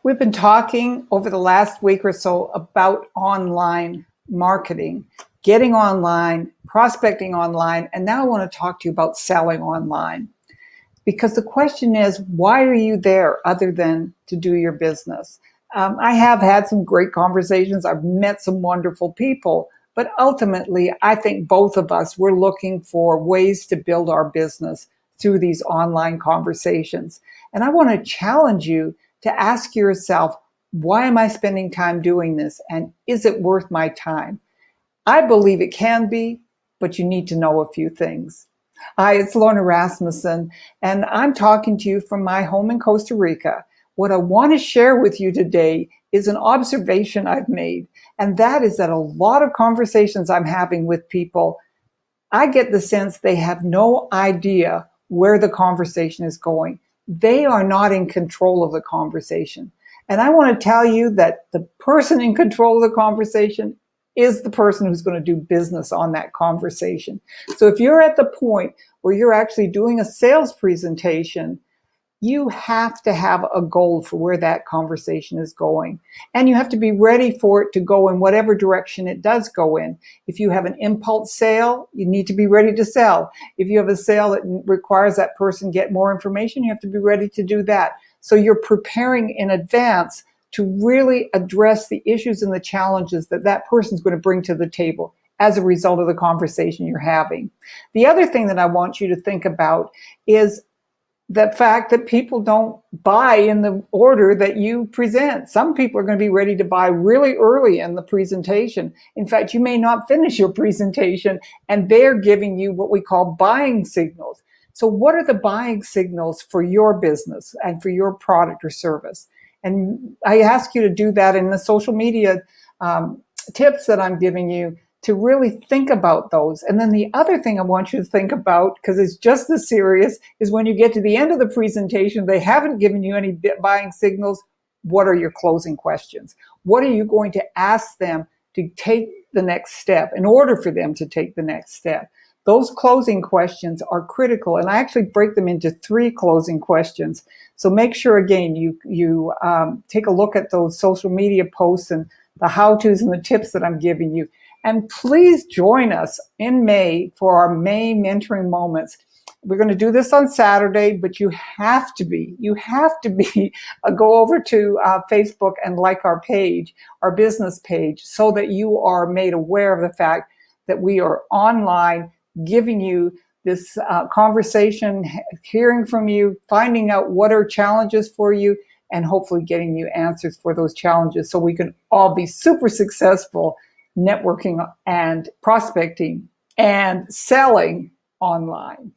We've been talking over the last week or so about online marketing, getting online, prospecting online, and now I want to talk to you about selling online. Because the question is, why are you there other than to do your business? I have had some great conversations. I've met some wonderful people, but ultimately, I think both of us, we're looking for ways to build our business through these online conversations. And I want to challenge you to ask yourself, why am I spending time doing this? And is it worth my time? I believe it can be, but you need to know a few things. Hi, it's Lorna Rasmussen, and I'm talking to you from my home in Costa Rica. What I want to share with you today is an observation I've made, and that is that a lot of conversations I'm having with people, I get the sense they have no idea where the conversation is going. They are not in control of the conversation. And I want to tell you that the person in control of the conversation is the person who's going to do business on that conversation. So if you're at the point where you're actually doing a sales presentation, you have to have a goal for where that conversation is going. And you have to be ready for it to go in whatever direction it does go in. If you have an impulse sale, you need to be ready to sell. If you have a sale that requires that person get more information, you have to be ready to do that. So you're preparing in advance to really address the issues and the challenges that that person's going to bring to the table as a result of the conversation you're having. The other thing that I want you to think about is the fact that people don't buy in the order that you present. Some people are going to be ready to buy really early in the presentation. In fact, you may not finish your presentation and they're giving you what we call buying signals. So what are the buying signals for your business and for your product or service? And I ask you to do that in the social media tips that I'm giving you, to really think about those. And then the other thing I want you to think about, because it's just as serious, is when you get to the end of the presentation, they haven't given you any buying signals. What are your closing questions? What are you going to ask them to take the next step in order for them to take the next step? Those closing questions are critical, and I actually break them into 3 closing questions. So make sure, again, you take a look at those social media posts and the how-tos and the tips that I'm giving you. And please join us in May for our May mentoring moments. We're going to do this on Saturday, but you have to go over to Facebook and like our page, our business page, so that you are made aware of the fact that we are online, giving you this conversation, hearing from you, finding out what are challenges for you, and hopefully getting you answers for those challenges so we can all be super successful networking and prospecting and selling online.